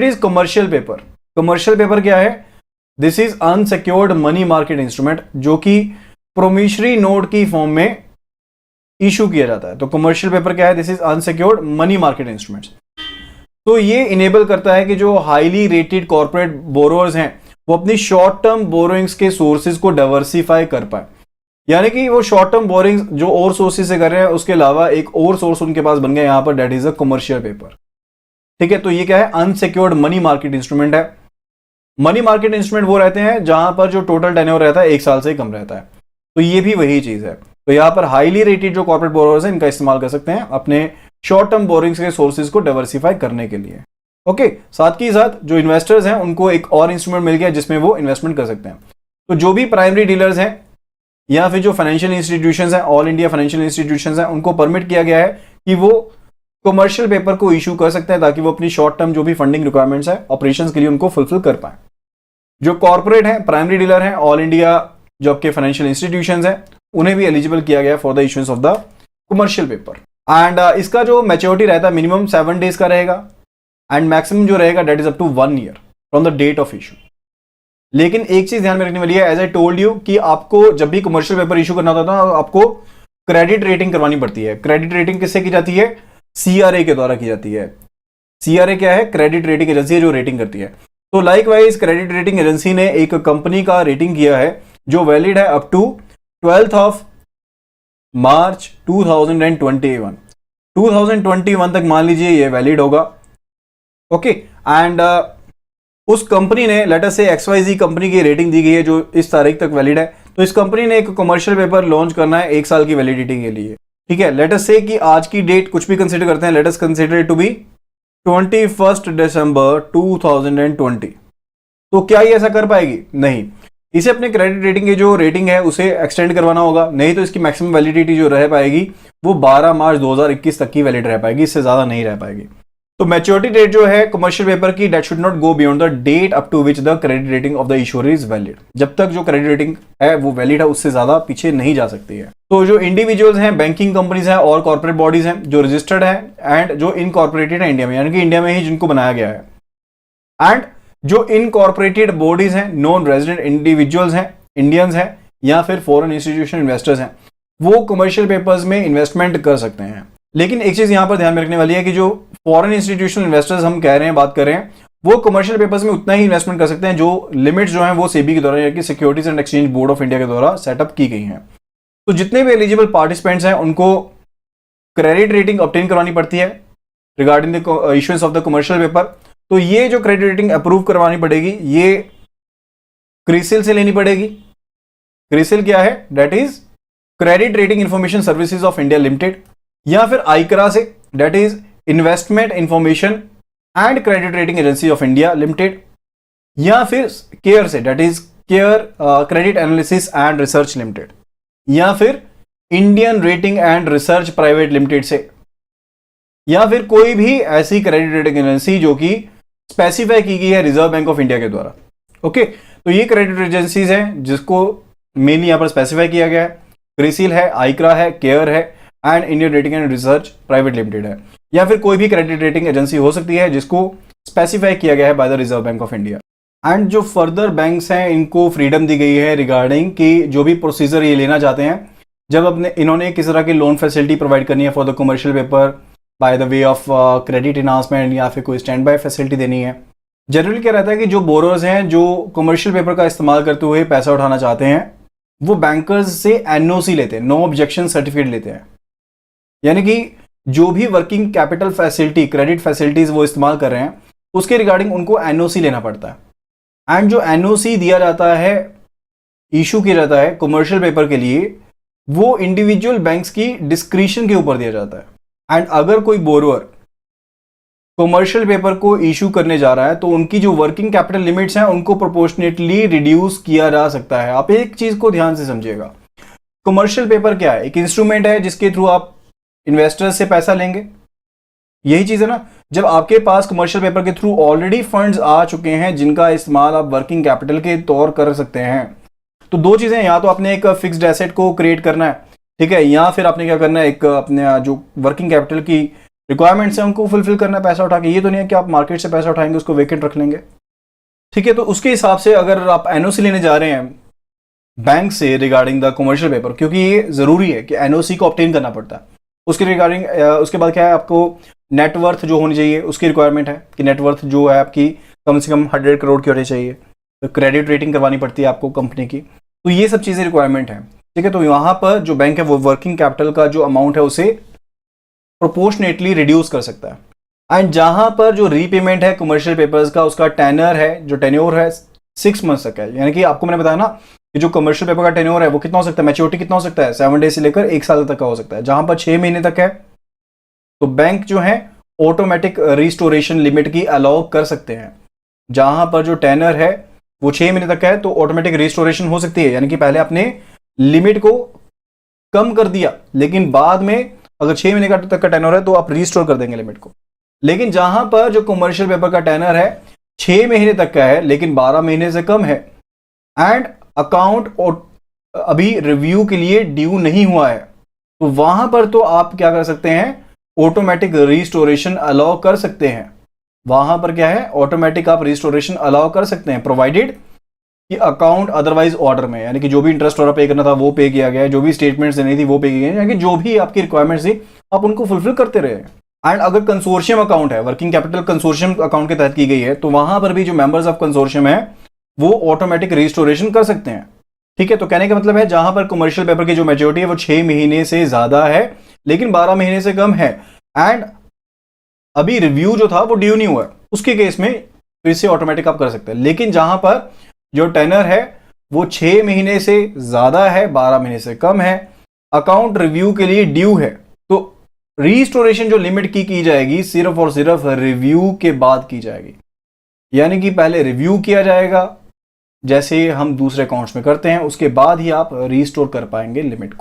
Is commercial paper. Commercial paper क्या है? This is unsecured money market instrument जो कि प्रोमिसरी नोट की फॉर्म में इशू किया जाता है। तो कमर्शियल पेपर क्या है? This is unsecured money market instruments. तो ये इनेबल करता है कि जो हाईली रेटेड कॉर्पोरेट बोरोअर्स हैं वो अपनी शॉर्ट टर्म बोरोइंग्स के सोर्सेज को डाइवर्सिफाई कर पाए, यानी कि वो शॉर्ट टर्म बोरिंग्स जो और सोर्सेज से कर रहे हैं उसके अलावा एक और सोर्स उनके पास बन गया यहां पर, that is a commercial paper. ठीक है, तो ये क्या है? अनसिक्योर्ड मनी मार्केट इंस्ट्रूमेंट है। मनी मार्केट इंस्ट्रूमेंट वो रहते हैं जहां पर जो टोटल टेन्योर रहता है 1 साल से कम रहता है। तो ये भी वही चीज है। तो यहां पर हाईली रेटेड जो कॉर्पोरेट बोरोअर्स हैं इनका इस्तेमाल कर सकते हैं अपने शॉर्ट टर्म बोरिंग्स के सोर्सेज को डाइवर्सिफाई करने के लिए। ओके, साथ ही साथ जो इन्वेस्टर्स हैं उनको एक और इंस्ट्रूमेंट मिल गया जिसमें वो इन्वेस्टमेंट कर सकते हैं। तो जो भी प्राइमरी डीलर्स हैं या फिर जो फाइनेंशियल इंस्टीट्यूशंस हैं, ऑल इंडिया फाइनेंशियल इंस्टीट्यूशंस हैं, उनको परमिट किया गया है कि वो कमर्शियल पेपर को इशू कर सकते हैं ताकि वो अपनी शॉर्ट टर्म जो भी फंडिंग रिक्वायरमेंट्स है ऑपरेशंस के लिए उनको फुलफिल कर पाए। जो कॉर्पोरेट हैं, प्राइमरी डीलर हैं, ऑल इंडिया जो आपके फाइनेंशियल इंस्टीट्यूशंस हैं, उन्हें भी एलिजिबल किया गया for the issuance of the commercial paper. And इसका जो मैच्योरिटी रहता है मिनिमम 7 डेज का रहेगा एंड मैक्सिमम जो रहेगा that is up to 1 year from the date of issue. लेकिन एक चीज ध्यान में रखने वाली है, एज आई टोल्ड यू कि आपको जब भी कमर्शियल पेपर इशू करना होता है आपको क्रेडिट रेटिंग करवानी पड़ती है। क्रेडिट रेटिंग किससे की जाती है? CRA के द्वारा की जाती है। CRA क्या है? क्रेडिट रेटिंग एजेंसी है जो रेटिंग करती है। तो लाइकवाइज क्रेडिट रेटिंग एजेंसी ने एक कंपनी का रेटिंग किया है जो वैलिड है up to 12th of March 2021। 2021 तक मान लीजिए ये वैलिड होगा। ओके, एंड उस कंपनी ने लेट अस से XYZ कंपनी की रेटिंग दी गई है जो इस तारीख तक वैलिड है। तो इस कंपनी ने एक कमर्शियल पेपर लॉन्च करना है 1 साल की वैलिडिटी के लिए। ठीक है, लेट अस से कि आज की डेट कुछ भी कंसीडर करते हैं, let us consider it to be 21 December 2020। तो क्या ये ऐसा कर पाएगी? नहीं, इसे अपने क्रेडिट रेटिंग की जो रेटिंग है उसे एक्सटेंड करवाना होगा, नहीं तो इसकी मैक्सिमम वैलिडिटी जो रह पाएगी वो 12 मार्च 2021 तक की वैलिड रह पाएगी, इससे ज्यादा नहीं रह पाएगी। तो मैच्योरिटी डेट जो है कमर्शियल पेपर की that should not go beyond the date up to which the credit rating of the issuer is valid. जब तक जो क्रेडिट रेटिंग है वो वैलिड है उससे ज्यादा पीछे नहीं जा सकती है। तो जो इंडिविजुअल्स हैं, बैंकिंग कंपनीज हैं और कॉर्पोरेट बॉडीज हैं जो रजिस्टर्ड है एंड जो इनकॉर्पोरेटेड है इंडिया में, यानी कि इंडिया में ही जिनको बनाया गया है, एंड जो इनकॉर्पोरेटेड बॉडीज हैं, नॉन रेजिडेंट इंडिविजुअल्स हैं, इंडियंस हैं या फिर फॉरेन इंस्टीट्यूशन इन्वेस्टर्स हैं, वो कमर्शियल पेपर्स में इन्वेस्टमेंट कर सकते हैं। लेकिन एक चीज यहां पर ध्यान में रखने वाली है कि जो फॉरेन इंस्टीट्यूशनल इन्वेस्टर्स हम कह रहे हैं, बात कर रहे हैं, वो कमर्शियल पेपर्स में उतना ही इन्वेस्टमेंट कर सकते हैं जो लिमिट्स जो हैं वो सेबी के द्वारा यानी कि securities and exchange board of India के द्वारा सेटअप की गई हैं। तो जितने भी एलिजिबल पार्टिसिपेंट्स हैं उनको क्रेडिट रेटिंग ऑब्टेन करवानी पड़ती है regarding the issuance of the commercial paper. तो ये जो क्रेडिट रेटिंग अप्रूव करवानी पड़ेगी ये क्रिसिल से लेनी पड़ेगी। क्रिसिल क्या है? That is credit rating information services of India limited, या फिर आइकरा से, that is investment information and credit rating agency of India limited, या फिर केयर से, that is care credit analysis and research limited, या फिर Indian rating and research private limited से, या फिर कोई भी ऐसी क्रेडिट रेटिंग एजेंसी जो कि स्पेसिफाई की गई है रिजर्व बैंक ऑफ इंडिया के द्वारा। ओके, तो ये क्रेडिट एजेंसीज हैं जिसको मेनली यहां पर स्पेसिफाई किया गया है। क्रिसिल है, आइकरा है, केयर है and Indian rating and research private limited है, या फिर कोई भी क्रेडिट रेटिंग एजेंसी हो सकती है जिसको स्पेसिफाई किया गया है by the reserve bank of India. And जो फर्दर बैंक्स हैं इनको फ्रीडम दी गई है रिगार्डिंग कि जो भी प्रोसीजर ये लेना चाहते हैं, जब अपने इन्होंने किस तरह की लोन फैसिलिटी प्रोवाइड करनी है for the commercial paper by the way of credit enhancement या फिर कोई स्टैंड बाय फैसिलिटी देनी है। जनरली क्या रहता है कि जो बोरोअर्स हैं जो कमर्शियल पेपर का इस्तेमाल करते हुए पैसा उठाना चाहते हैं वो बैंकर्स से NOC लेते हैं, नो ऑब्जेक्शन सर्टिफिकेट लेते हैं, यानी कि जो भी working capital facility, credit facilities वो इस्तेमाल कर रहे हैं उसके रिगार्डिंग उनको NOC लेना पड़ता है। एंड जो NOC दिया जाता है, इशू किया जाता है कमर्शियल पेपर के लिए, वो इंडिविजुअल बैंक्स की डिस्क्रिशन के ऊपर दिया जाता है। एंड अगर कोई बोरोअर कमर्शियल पेपर को इशू करने जा रहा है तो उनकी जो वर्किंग कैपिटल लिमिट्स हैं उनको प्रोपोर्शनेटली रिड्यूस किया जा सकता है। आप एक चीज को ध्यान से समझिएगा, कमर्शियल पेपर क्या है? एक इंस्ट्रूमेंट है जिसके थ्रू आप इन्वेस्टर्स से पैसा लेंगे, यही चीज है ना। जब आपके पास कमर्शियल पेपर के थ्रू ऑलरेडी फंड्स आ चुके हैं जिनका इस्तेमाल आप वर्किंग कैपिटल के तौर कर सकते हैं, तो दो चीजें, या तो आपने एक फिक्स्ड एसेट को क्रिएट करना है, ठीक है, या फिर आपने क्या करना है, एक अपने जो वर्किंग कैपिटल की रिक्वायरमेंट्स है उनको फुलफिल करना है पैसा उठा के, ये तो नहीं है कि आप मार्केट से पैसा उठाएंगे उसको वेकेंट रख लेंगे। ठीक है, तो उसके हिसाब से अगर आप एनओसी लेने जा रहे हैं बैंक से रिगार्डिंग द कमर्शियल पेपर, क्योंकि ये जरूरी है कि एनओसी को ऑब्टेन करना पड़ता है उसके रिगार्डिंग। उसके बाद क्या है, आपको नेटवर्थ जो होनी चाहिए उसकी रिक्वायरमेंट है कि नेटवर्थ जो है आपकी कम से कम 100 करोड़ की होनी चाहिए। तो क्रेडिट रेटिंग करवानी पड़ती है आपको कंपनी की, तो ये सब चीज़ें रिक्वायरमेंट है। ठीक है, तो यहाँ पर जो बैंक है वो वर्किंग कैपिटल का जो अमाउंट है उसे प्रोपोर्शनेटली रिड्यूस कर सकता है। एंड जहां पर जो रीपेमेंट है कमर्शियल पेपर्स का, उसका टेनर है, जो टेन्योर है 6 मंथ तक है। यानी कि आपको मैंने बताया ना कि जो कमर्शियल पेपर का टेन्योर है वो कितना हो सकता है, मैच्योरिटी कितना हो सकता है, 7 डेज से लेकर 1 साल तक का हो सकता है। जहां पर 6 महीने तक है तो बैंक जो है ऑटोमेटिक रिस्टोरेशन लिमिट की अलाउ कर सकते हैं। जहां पर जो टेनर है वो 6 महीने तक है तो ऑटोमेटिक रिस्टोरेशन हो सकती है, यानी कि पहले आपने लिमिट को कम कर दिया लेकिन बाद में अगर 6 महीने तक का टेनर है तो आप रिस्टोर कर देंगे लिमिट को। लेकिन जहां पर जो कमर्शियल पेपर का टेनर है 6 महीने तक का है लेकिन 12 महीने से कम है एंड अकाउंट अभी रिव्यू के लिए ड्यू नहीं हुआ है, तो वहां पर तो आप क्या कर सकते हैं, ऑटोमेटिक रिस्टोरेशन अलाउ कर सकते हैं। वहां पर क्या है, ऑटोमेटिक आप रिस्टोरेशन अलाउ कर सकते हैं प्रोवाइडेड कि अकाउंट अदरवाइज ऑर्डर में, यानी कि जो भी इंटरेस्ट पे करना था वो पे किया गया है, जो भी स्टेटमेंट्स देनी थी वो पे की गई, यानी कि जो भी आपकी रिक्वायरमेंट्स थी आप उनको फुलफिल करते रहे। एंड अगर कंसोर्शियम अकाउंट है, वर्किंग कैपिटल कंसोर्शियम अकाउंट के तहत की गई है, तो वहां पर भी जो मेंबर्स ऑफ कंसोर्शियम है वो ऑटोमेटिक रिस्टोरेशन कर सकते हैं। ठीक है, तो कहने का मतलब है जहां पर कमर्शियल पेपर की जो मैच्योरिटी है वो 6 महीने से ज्यादा है लेकिन 12 महीने से कम है एंड अभी रिव्यू जो था वो ड्यू नहीं हुआ है, उसके केस में फिर से ऑटोमेटिक आप कर सकते हैं। लेकिन जहां पर जो टेनर है वो 6 महीने से ज्यादा है, 12 महीने से कम है, अकाउंट रिव्यू के लिए ड्यू है, तो रीस्टोरेशन जो लिमिट की जाएगी सिर्फ और सिर्फ रिव्यू के बाद की जाएगी। यानी कि पहले रिव्यू किया जाएगा जैसे हम दूसरे अकाउंट्स में करते हैं, उसके बाद ही आप रीस्टोर कर पाएंगे लिमिट को।